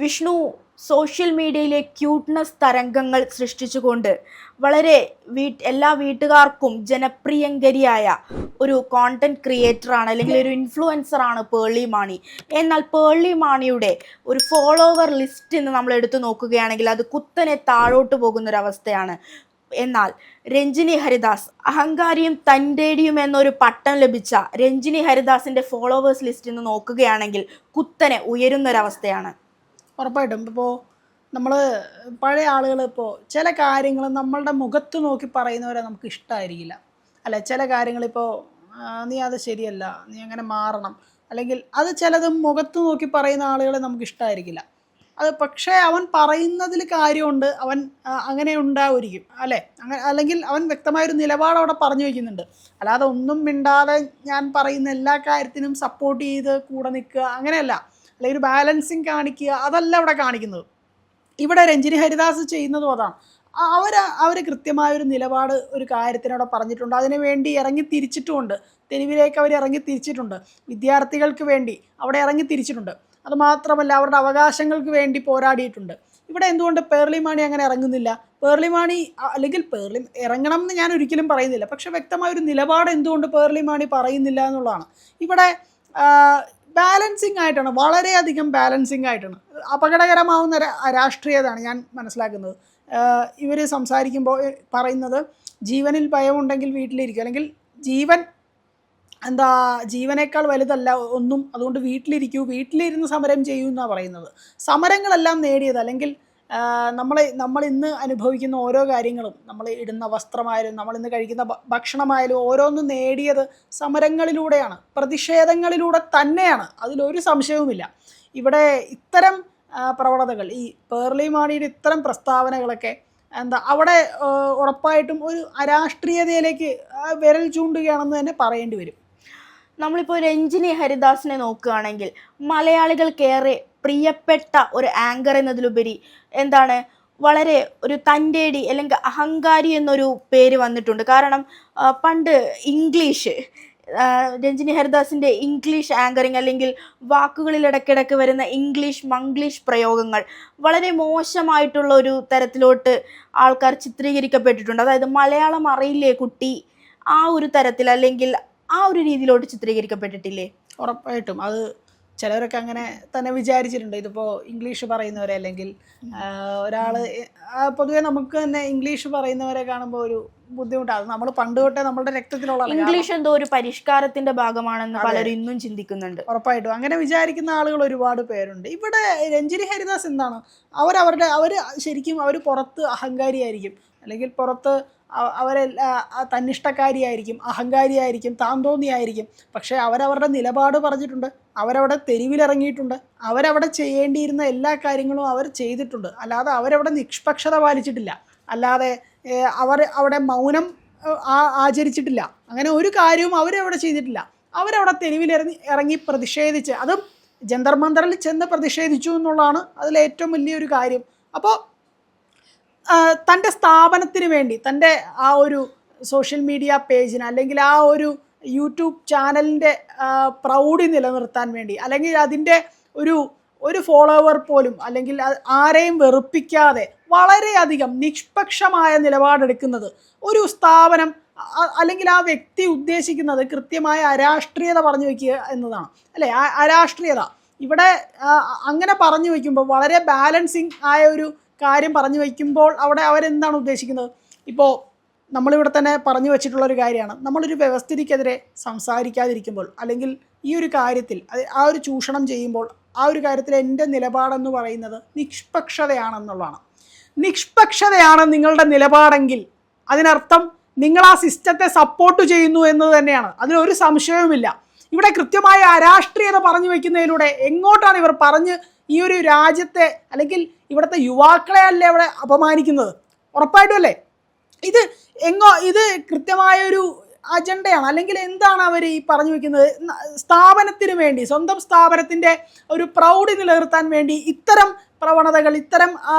Vishnu social മീഡിയയിലെ cuteness തരംഗങ്ങൾ സൃഷ്ടിച്ചുകൊണ്ട് വളരെ എല്ലാ വീട്ടുകാർക്കും ജനപ്രിയങ്കരിയായ ഒരു കോണ്ടന്റ് ക്രിയേറ്ററാണ് അല്ലെങ്കിൽ ഒരു ഇൻഫ്ലുവൻസറാണ് പേർളി മാണി. എന്നാൽ പേർളി മാണിയുടെ ഒരു ഫോളോവർ ലിസ്റ്റ് എന്ന് നമ്മൾ എടുത്തു നോക്കുകയാണെങ്കിൽ അത് കുത്തനെ താഴോട്ട് പോകുന്നൊരവസ്ഥയാണ്. എന്നാൽ രഞ്ജിനി ഹരിദാസ്, അഹങ്കാരിയും തൻ്റെടിയും എന്നൊരു പട്ടം ലഭിച്ച രഞ്ജിനി ഹരിദാസിൻ്റെ ഫോളോവേഴ്സ് ലിസ്റ്റ് ഇന്ന് നോക്കുകയാണെങ്കിൽ കുത്തനെ ഉയരുന്നൊരവസ്ഥയാണ്. ഉറപ്പായിട്ടും. ഇപ്പോൾ നമ്മൾ പഴയ ആളുകൾ ഇപ്പോൾ ചില കാര്യങ്ങൾ നമ്മളുടെ മുഖത്ത് നോക്കി പറയുന്നവരെ നമുക്ക് ഇഷ്ടമായിരിക്കില്ല, അല്ല ചില കാര്യങ്ങളിപ്പോൾ നീ അത് ശരിയല്ല, നീ അങ്ങനെ മാറണം, അല്ലെങ്കിൽ അത് ചിലത് മുഖത്ത് നോക്കി പറയുന്ന ആളുകളെ നമുക്ക് ഇഷ്ടമായിരിക്കില്ല. അത് പക്ഷേ അവൻ പറയുന്നതിൽ കാര്യമുണ്ട്, അവൻ അങ്ങനെ ഉണ്ടാവുമായിരിക്കും അല്ലേ, അല്ലെങ്കിൽ അവൻ വ്യക്തമായൊരു നിലപാട് അവിടെ പറഞ്ഞു വയ്ക്കുന്നുണ്ട്. അല്ലാതെ ഒന്നും മിണ്ടാതെ ഞാൻ പറയുന്ന എല്ലാ കാര്യത്തിനും സപ്പോർട്ട് ചെയ്ത് കൂടെ നിൽക്കുക അങ്ങനെയല്ല, അല്ലെങ്കിൽ ഒരു ബാലൻസിങ് കാണിക്കുക, അതല്ല ഇവിടെ കാണിക്കുന്നത്. ഇവിടെ രഞ്ജിനി ഹരിദാസ് ചെയ്യുന്നതും അതാണ്. അവർ കൃത്യമായൊരു നിലപാട് ഒരു കാര്യത്തിനവിടെ പറഞ്ഞിട്ടുണ്ട്, അതിനു വേണ്ടി ഇറങ്ങി തിരിച്ചിട്ടുമുണ്ട്. തെരുവിലേക്ക് അവർ ഇറങ്ങി തിരിച്ചിട്ടുണ്ട്, വിദ്യാർത്ഥികൾക്ക് വേണ്ടി അവിടെ ഇറങ്ങി തിരിച്ചിട്ടുണ്ട്. അതുമാത്രമല്ല അവരുടെ അവകാശങ്ങൾക്ക് വേണ്ടി പോരാടിയിട്ടുണ്ട്. ഇവിടെ എന്തുകൊണ്ട് പേർളി മാണി അങ്ങനെ ഇറങ്ങുന്നില്ല? പേർളി മാണി അല്ലെങ്കിൽ പേർളി ഇറങ്ങണം എന്ന് ഞാൻ ഒരിക്കലും പറയുന്നില്ല, പക്ഷെ വ്യക്തമായൊരു നിലപാട് എന്തുകൊണ്ട് പേർളി മാണി പറയുന്നില്ല എന്നുള്ളതാണ്. ഇവിടെ ബാലൻസിങ് ആയിട്ടാണ്, വളരെയധികം ബാലൻസിങ് ആയിട്ടാണ്. അപകടകരമാവുന്ന രാഷ്ട്രീയതാണ് ഞാൻ മനസ്സിലാക്കുന്നത്. ഇവർ സംസാരിക്കുമ്പോൾ പറയുന്നത് ജീവനിൽ ഭയമുണ്ടെങ്കിൽ വീട്ടിലിരിക്കും, അല്ലെങ്കിൽ ജീവനേക്കാൾ വലുതല്ല ഒന്നും, അതുകൊണ്ട് വീട്ടിലിരുന്ന് സമരം ചെയ്യൂ എന്നാണ് പറയുന്നത്. സമരങ്ങളെല്ലാം നേടിയത്, അല്ലെങ്കിൽ നമ്മൾ ഇന്ന് അനുഭവിക്കുന്ന ഓരോ കാര്യങ്ങളും, നമ്മൾ ഇടുന്ന വസ്ത്രമായാലും നമ്മളിന്ന് കഴിക്കുന്ന ഭക്ഷണമായാലും ഓരോന്നും നേടിയത് സമരങ്ങളിലൂടെയാണ്, പ്രതിഷേധങ്ങളിലൂടെ തന്നെയാണ്, അതിലൊരു സംശയവുമില്ല. ഇവിടെ ഇത്തരം പ്രവണതകൾ, ഈ പേർളി മാണിയുടെ ഇത്തരം പ്രസ്താവനകളൊക്കെ അവിടെ ഉറപ്പായിട്ടും ഒരു അരാഷ്ട്രീയതയിലേക്ക് വിരൽ ചൂണ്ടുകയാണെന്ന് തന്നെ പറയേണ്ടി വരും. നമ്മളിപ്പോൾ രഞ്ജിനി ഹരിദാസിനെ നോക്കുകയാണെങ്കിൽ മലയാളികൾക്കേറെ പ്രിയപ്പെട്ട ഒരു ആങ്കർ എന്നതിലുപരി വളരെ ഒരു തൻ്റെടി അല്ലെങ്കിൽ അഹങ്കാരി എന്നൊരു പേര് വന്നിട്ടുണ്ട്. കാരണം പണ്ട് രഞ്ജിനി ഹരിദാസിൻ്റെ ഇംഗ്ലീഷ് ആങ്കറിങ് അല്ലെങ്കിൽ വാക്കുകളിൽ ഇടയ്ക്കിടയ്ക്ക് വരുന്ന മംഗ്ലീഷ് പ്രയോഗങ്ങൾ വളരെ മോശമായിട്ടുള്ള ഒരു തരത്തിലോട്ട് ആൾക്കാർ ചിത്രീകരിക്കപ്പെട്ടിട്ടുണ്ട്. അതായത് മലയാളം അറിയില്ലേ കുട്ടി, ആ ഒരു തരത്തിൽ അല്ലെങ്കിൽ ആ ഒരു രീതിയിലോട്ട് ചിത്രീകരിക്കപ്പെട്ടിട്ടില്ലേ? ഉറപ്പായിട്ടും അത് ചിലവരൊക്കെ അങ്ങനെ തന്നെ വിചാരിച്ചിട്ടുണ്ട്. ഇതിപ്പോൾ ഇംഗ്ലീഷ് പറയുന്നവരെ, അല്ലെങ്കിൽ ഒരാൾ പൊതുവെ നമുക്ക് തന്നെ ഇംഗ്ലീഷ് പറയുന്നവരെ കാണുമ്പോൾ ഒരു ബുദ്ധിമുട്ടാണ്. നമ്മൾ പണ്ട് തൊട്ടേ നമ്മുടെ രക്തത്തിലുള്ള ഇംഗ്ലീഷ് എന്തോ ഒരു പരിഷ്കാരത്തിന്റെ ഭാഗമാണെന്ന് പലരും ഇന്നും ചിന്തിക്കുന്നുണ്ട്. ഉറപ്പായിട്ടും അങ്ങനെ വിചാരിക്കുന്ന ആളുകൾ ഒരുപാട് പേരുണ്ട്. ഇവിടെ രഞ്ജിനി ഹരിദാസ് എന്താണ്, അവർ ശരിക്കും അവർ പുറത്ത് അഹങ്കാരിയായിരിക്കും, അല്ലെങ്കിൽ പുറത്ത് തന്നിഷ്ടക്കാരിയായിരിക്കും, അഹങ്കാരിയായിരിക്കും, താന്തോന്നിയായിരിക്കും. പക്ഷേ അവരവരുടെ നിലപാട് പറഞ്ഞിട്ടുണ്ട്, അവരവിടെ തെരുവിലിറങ്ങിയിട്ടുണ്ട്, അവരവിടെ ചെയ്യേണ്ടിയിരുന്ന എല്ലാ കാര്യങ്ങളും അവർ ചെയ്തിട്ടുണ്ട്. അല്ലാതെ അവരവിടെ നിഷ്പക്ഷത പാലിച്ചിട്ടില്ല, അല്ലാതെ അവിടെ മൗനം ആചരിച്ചിട്ടില്ല, അങ്ങനെ ഒരു കാര്യവും അവരവിടെ ചെയ്തിട്ടില്ല. അവരവിടെ തെരുവിലിറങ്ങി പ്രതിഷേധിച്ച്, അതും ജന്തർ മന്ദറിൽ ചെന്ന് പ്രതിഷേധിച്ചു എന്നുള്ളതാണ് അതിലേറ്റവും വലിയൊരു കാര്യം. അപ്പോൾ തൻ്റെ സ്ഥാപനത്തിന് വേണ്ടി, തൻ്റെ ആ ഒരു സോഷ്യൽ മീഡിയ പേജിന്, അല്ലെങ്കിൽ ആ ഒരു യൂട്യൂബ് ചാനലിൻ്റെ പ്രൗഢി നിലനിർത്താൻ വേണ്ടി, അല്ലെങ്കിൽ അതിൻ്റെ ഒരു ഫോളോവർ പോലും, അല്ലെങ്കിൽ ആരെയും വെറുപ്പിക്കാതെ വളരെയധികം നിഷ്പക്ഷമായ നിലപാടെടുക്കുന്നത് ഒരു സ്ഥാപനം അല്ലെങ്കിൽ ആ വ്യക്തി ഉദ്ദേശിക്കുന്നത് കൃത്യമായ അരാഷ്ട്രീയത പറഞ്ഞു വയ്ക്കുക എന്നതാണ്, അല്ലേ? അരാഷ്ട്രീയത ഇവിടെ അങ്ങനെ പറഞ്ഞു വയ്ക്കുമ്പോൾ, വളരെ ബാലൻസിങ് ആയ ഒരു കാര്യം പറഞ്ഞു വയ്ക്കുമ്പോൾ അവിടെ അവരെന്താണ് ഉദ്ദേശിക്കുന്നത്? ഇപ്പോൾ നമ്മളിവിടെ തന്നെ പറഞ്ഞു വച്ചിട്ടുള്ളൊരു കാര്യമാണ്, നമ്മളൊരു വ്യവസ്ഥിതിക്കെതിരെ സംസാരിക്കാതിരിക്കുമ്പോൾ, അല്ലെങ്കിൽ ഈ ഒരു കാര്യത്തിൽ ആ ഒരു ചൂഷണം ചെയ്യുമ്പോൾ, ആ ഒരു കാര്യത്തിൽ എൻ്റെ നിലപാടെന്ന് പറയുന്നത് നിഷ്പക്ഷതയാണെന്നുള്ളതാണ്. നിഷ്പക്ഷതയാണ് നിങ്ങളുടെ നിലപാടെങ്കിൽ അതിനർത്ഥം നിങ്ങൾ ആ സിസ്റ്റത്തെ സപ്പോർട്ട് ചെയ്യുന്നു എന്നത് തന്നെയാണ്, അതിലൊരു സംശയവുമില്ല. ഇവിടെ കൃത്യമായ അരാഷ്ട്രീയത പറഞ്ഞു വയ്ക്കുന്നതിലൂടെ എങ്ങോട്ടാണ് ഇവർ പറഞ്ഞ് ഈ ഒരു രാജ്യത്തെ, അല്ലെങ്കിൽ ഇവിടുത്തെ യുവാക്കളെ അല്ലേ അവിടെ അപമാനിക്കുന്നത്? ഉറപ്പായിട്ടും അല്ലേ? ഇത് കൃത്യമായൊരു അജണ്ടയാണ്, അല്ലെങ്കിൽ എന്താണ് അവർ ഈ പറഞ്ഞു വയ്ക്കുന്നത്? സ്ഥാപനത്തിന് വേണ്ടി, സ്വന്തം സ്ഥാപനത്തിൻ്റെ ഒരു പ്രൗഢി നിലനിർത്താൻ വേണ്ടി ഇത്തരം പ്രവണതകൾ, ഇത്തരം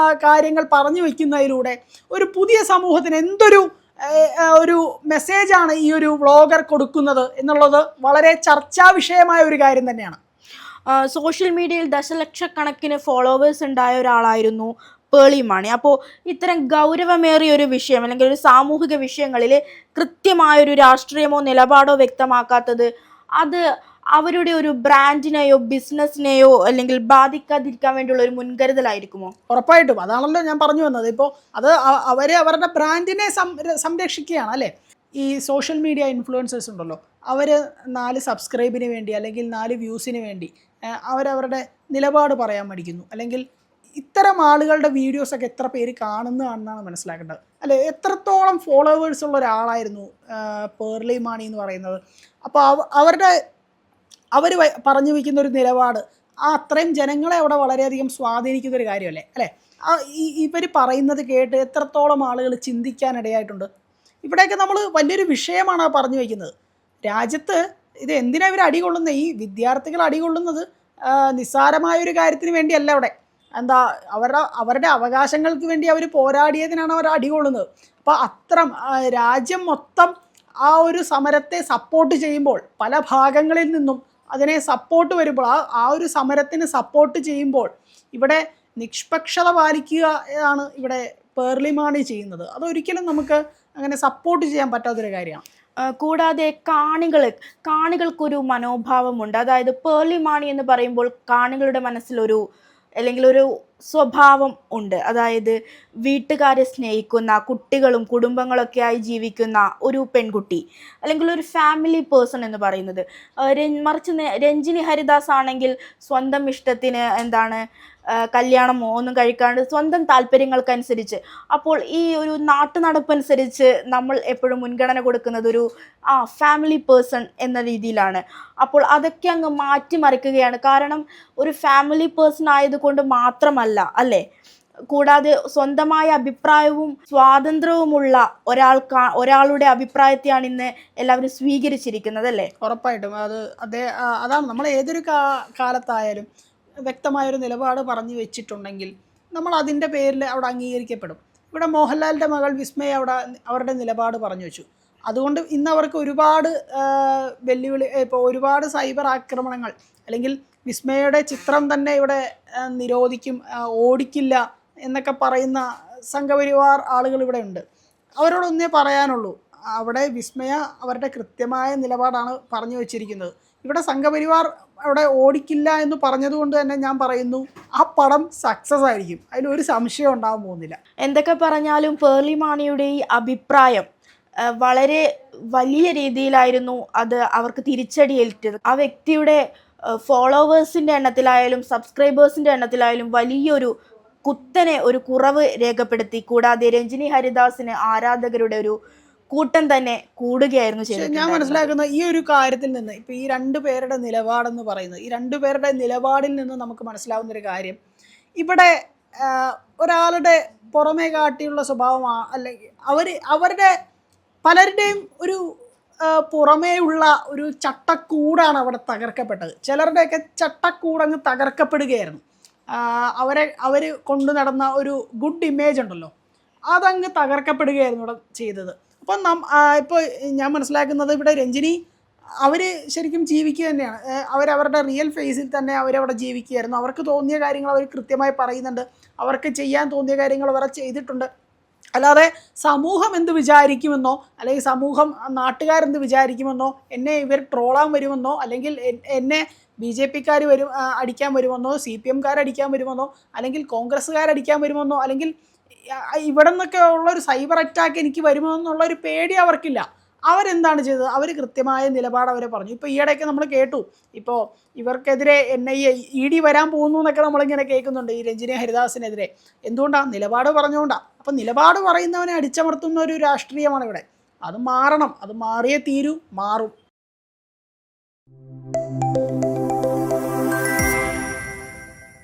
കാര്യങ്ങൾ പറഞ്ഞു വയ്ക്കുന്നതിലൂടെ ഒരു പുതിയ സമൂഹത്തിന് ഒരു മെസ്സേജാണ് ഈ ഒരു വ്ളോഗർ കൊടുക്കുന്നത് എന്നുള്ളത് വളരെ ചർച്ചാ വിഷയമായ ഒരു കാര്യം തന്നെയാണ്. സോഷ്യൽ മീഡിയയിൽ ദശലക്ഷക്കണക്കിന് ഫോളോവേഴ്സ് ഉണ്ടായ ഒരാളായിരുന്നു പേളി മാണി. അപ്പോൾ ഇത്തരം ഗൗരവമേറിയ ഒരു വിഷയം അല്ലെങ്കിൽ ഒരു സാമൂഹിക വിഷയങ്ങളിൽ കൃത്യമായൊരു രാഷ്ട്രീയമോ നിലപാടോ വ്യക്തമാക്കാത്തത് അത് അവരുടെ ഒരു ബ്രാൻഡിനെയോ ബിസിനസ്സിനെയോ അല്ലെങ്കിൽ ബാധിക്കാതിരിക്കാൻ വേണ്ടിയുള്ള ഒരു മുൻകരുതലായിരിക്കുമോ? ഉറപ്പായിട്ടും അതാണല്ലോ ഞാൻ പറഞ്ഞു വന്നത്. ഇപ്പോൾ അത് അവരുടെ ബ്രാൻഡിനെ സംരക്ഷിക്കുകയാണ് അല്ലേ. ഈ സോഷ്യൽ മീഡിയ ഇൻഫ്ലുവൻസേഴ്സ് ഉണ്ടല്ലോ, അവർ 4 സബ്സ്ക്രൈബിന് വേണ്ടി അല്ലെങ്കിൽ 4 വ്യൂസിന് വേണ്ടി അവരവരുടെ നിലപാട് പറയാൻ മടിക്കുന്നു. അല്ലെങ്കിൽ ഇത്തരം ആളുകളുടെ വീഡിയോസൊക്കെ എത്ര പേര് കാണുന്നതാണെന്നാണ് മനസ്സിലാക്കേണ്ടത് അല്ലേ. എത്രത്തോളം ഫോളോവേഴ്സ് ഉള്ള ഒരാളായിരുന്നു പേർലി മാണി എന്ന് പറയുന്നത്. അപ്പോൾ അവർ പറഞ്ഞു വയ്ക്കുന്ന ഒരു നിലപാട് അത്രയും ജനങ്ങളെ അവിടെ വളരെയധികം സ്വാധീനിക്കുന്ന ഒരു കാര്യമല്ലേ അല്ലേ. ഇവർ പറയുന്നത് കേട്ട് എത്രത്തോളം ആളുകൾ ചിന്തിക്കാനിടയായിട്ടുണ്ട്. ഇവിടെയൊക്കെ നമ്മൾ വലിയൊരു വിഷയമാണ് പറഞ്ഞു വയ്ക്കുന്നത്. രാജ്യത്ത് ഇത് എന്തിനാ ഇവർ അടികൊള്ളുന്നത്? ഈ വിദ്യാർത്ഥികൾ അടികൊള്ളുന്നത് നിസ്സാരമായൊരു കാര്യത്തിന് വേണ്ടിയല്ല. അവിടെ എന്താ അവരുടെ അവകാശങ്ങൾക്ക് വേണ്ടി അവർ പോരാടിയതിനാണ് അവർ അടികൊള്ളുന്നത്. അപ്പോൾ അത്തരം രാജ്യം മൊത്തം ആ ഒരു സമരത്തെ സപ്പോർട്ട് ചെയ്യുമ്പോൾ, പല ഭാഗങ്ങളിൽ നിന്നും അതിനെ സപ്പോർട്ട് വരുമ്പോൾ, ആ ഒരു സമരത്തിന് സപ്പോർട്ട് ചെയ്യുമ്പോൾ ഇവിടെ നിഷ്പക്ഷത പാലിക്കുക ആണ് ഇവിടെ പേർലി മാണി ചെയ്യുന്നത്. അതൊരിക്കലും നമുക്ക് അങ്ങനെ സപ്പോർട്ട് ചെയ്യാൻ പറ്റാത്തൊരു കാര്യമാണ്. കൂടാതെ കാണികൾക്കൊരു മനോഭാവമുണ്ട്. അതായത് പേർലി മാണി എന്ന് പറയുമ്പോൾ കാണികളുടെ മനസ്സിലൊരു അല്ലെങ്കിൽ ഒരു സ്വഭാവം ഉണ്ട്. അതായത് വീട്ടുകാരെ സ്നേഹിക്കുന്ന, കുട്ടികളും കുടുംബങ്ങളൊക്കെ ആയി ജീവിക്കുന്ന ഒരു പെൺകുട്ടി അല്ലെങ്കിൽ ഒരു ഫാമിലി പേഴ്സൺ എന്ന് പറയുന്നത്. മറിച്ച് രഞ്ജിനി ഹരിദാസ് ആണെങ്കിൽ സ്വന്തം ഇഷ്ടത്തിന് കല്യാണമോ ഒന്നും കഴിക്കാണ്ട് സ്വന്തം താല്പര്യങ്ങൾക്കനുസരിച്ച്. അപ്പോൾ ഈ ഒരു നാട്ടുനടപ്പനുസരിച്ച് നമ്മൾ എപ്പോഴും മുൻഗണന കൊടുക്കുന്നത് ഒരു ഫാമിലി പേഴ്സൺ എന്ന രീതിയിലാണ്. അപ്പോൾ അതൊക്കെ അങ്ങ് മാറ്റിമറിക്കുകയാണ്. കാരണം ഒരു ഫാമിലി പേഴ്സൺ ആയതുകൊണ്ട് മാത്രമല്ല അല്ലേ, കൂടാതെ സ്വന്തമായ അഭിപ്രായവും സ്വാതന്ത്ര്യവുമുള്ള ഒരാളുടെ അഭിപ്രായത്തെയാണ് ഇന്ന് എല്ലാവരും സ്വീകരിച്ചിരിക്കുന്നത് അല്ലേ. ഉറപ്പായിട്ടും അതാണ് നമ്മൾ ഏതൊരു കാലത്തായാലും വ്യക്തമായൊരു നിലപാട് പറഞ്ഞു വെച്ചിട്ടുണ്ടെങ്കിൽ നമ്മൾ അതിൻ്റെ പേരിൽ അവിടെ അംഗീകരിക്കപ്പെടും. ഇവിടെ മോഹൻലാലിൻ്റെ മകൾ വിസ്മയ അവരുടെ നിലപാട് പറഞ്ഞു വെച്ചു. അതുകൊണ്ട് ഇന്ന് അവർക്ക് ഒരുപാട് വെല്ലുവിളി, ഇപ്പോൾ ഒരുപാട് സൈബർ ആക്രമണങ്ങൾ, അല്ലെങ്കിൽ വിസ്മയയുടെ ചിത്രം തന്നെ ഇവിടെ നിരോധിക്കും, ഓടിക്കില്ല എന്നൊക്കെ പറയുന്ന സംഘപരിവാർ ആളുകൾ ഇവിടെ ഉണ്ട്. അവരോടൊന്നേ പറയാനുള്ളൂ, അവിടെ വിസ്മയ അവരുടെ കൃത്യമായ നിലപാടാണ് പറഞ്ഞു വച്ചിരിക്കുന്നത്. ഇവിടെ സംഘപരിവാർ അവിടെ ഓടിക്കില്ല എന്ന് പറഞ്ഞതുകൊണ്ട് തന്നെ ഞാൻ പറയുന്നു, ആ പടം സക്സസ് ആയിരിക്കും, അതിലൊരു സംശയം ഉണ്ടാകാൻ പോകുന്നില്ല. എന്തൊക്കെ പറഞ്ഞാലും പേർലി മാണിയുടെ ഈ അഭിപ്രായം വളരെ വലിയ രീതിയിലായിരുന്നു അത് അവർക്ക് തിരിച്ചടിയേറ്റത്. ആ വ്യക്തിയുടെ ഫോളോവേഴ്സിൻ്റെ എണ്ണത്തിലായാലും സബ്സ്ക്രൈബേഴ്സിൻ്റെ എണ്ണത്തിലായാലും വലിയൊരു കുത്തനെ ഒരു കുറവ് രേഖപ്പെടുത്തി. കൂടാതെ രഞ്ജിനി ഹരിദാസിന് ആരാധകരുടെ ഒരു കൂട്ടം തന്നെ കൂടുകയായിരുന്നു ചെയ്തത്. ഞാൻ മനസ്സിലാക്കുന്ന ഈ ഒരു കാര്യത്തിൽ നിന്ന്, ഇപ്പോൾ ഈ 2 പേരുടെ നിലപാടെന്ന് പറയുന്നത്, ഈ 2 പേരുടെ നിലപാടിൽ നിന്ന് നമുക്ക് മനസ്സിലാവുന്നൊരു കാര്യം, ഇവിടെ ഒരാളുടെ പുറമേ കാട്ടിയുള്ള സ്വഭാവം അല്ലെങ്കിൽ അവരുടെ പലരുടെയും ഒരു പുറമേയുള്ള ഒരു ചട്ടക്കൂടാണ് അവിടെ തകർക്കപ്പെട്ടത്. ചിലരുടെയൊക്കെ ചട്ടക്കൂടങ്ങ് തകർക്കപ്പെടുകയായിരുന്നു. അവർ കൊണ്ടു നടന്ന ഒരു ഗുഡ് ഇമേജ് ഉണ്ടല്ലോ, അതങ്ങ് തകർക്കപ്പെടുകയായിരുന്നു ഇവിടെ ചെയ്തത്. അപ്പം ഇപ്പോൾ ഞാൻ മനസ്സിലാക്കുന്നത് ഇവിടെ രഞ്ജിനി അവർ ശരിക്കും ജീവിക്കുക തന്നെയാണ്. അവരവരുടെ റിയൽ ഫേസിൽ തന്നെ അവരവിടെ ജീവിക്കുകയായിരുന്നു. അവർക്ക് തോന്നിയ കാര്യങ്ങൾ അവർ കൃത്യമായി പറയുന്നുണ്ട്. അവർക്ക് ചെയ്യാൻ തോന്നിയ കാര്യങ്ങൾ അവർ ചെയ്തിട്ടുണ്ട്. അല്ലാതെ സമൂഹം എന്ത് വിചാരിക്കുമെന്നോ, അല്ലെങ്കിൽ നാട്ടുകാരെന്ത് വിചാരിക്കുമെന്നോ, എന്നെ ഇവർ ട്രോളാൻ വരുമെന്നോ, അല്ലെങ്കിൽ എന്നെ BJP-ക്കാർ അടിക്കാൻ വരുമെന്നോ, CPM-കാർ അടിക്കാൻ വരുമെന്നോ, അല്ലെങ്കിൽ കോൺഗ്രസ്സുകാരടിക്കാൻ വരുമെന്നോ, അല്ലെങ്കിൽ ഇവിടെ നിന്നൊക്കെ ഉള്ളൊരു സൈബർ അറ്റാക്ക് എനിക്ക് വരുമോ എന്നുള്ളൊരു പേടി അവർക്കില്ല. അവരെന്താണ് ചെയ്തത്? അവർ കൃത്യമായ നിലപാട് അവരെ പറഞ്ഞു. ഇപ്പോൾ ഈയിടെയൊക്കെ നമ്മൾ കേട്ടു, ഇപ്പോൾ ഇവർക്കെതിരെ NIA ED വരാൻ പോകുന്നു എന്നൊക്കെ നമ്മളിങ്ങനെ കേൾക്കുന്നുണ്ട് ഈ രഞ്ജിനി ഹരിദാസിനെതിരെ. എന്തുകൊണ്ടാണ്? നിലപാട് പറഞ്ഞുകൊണ്ടാണ്. അപ്പം നിലപാട് പറയുന്നവനെ അടിച്ചമർത്തുന്ന ഒരു രാഷ്ട്രീയമാണ് ഇവിടെ. അത് മാറണം, അത് മാറിയേ തീരൂ, മാറും.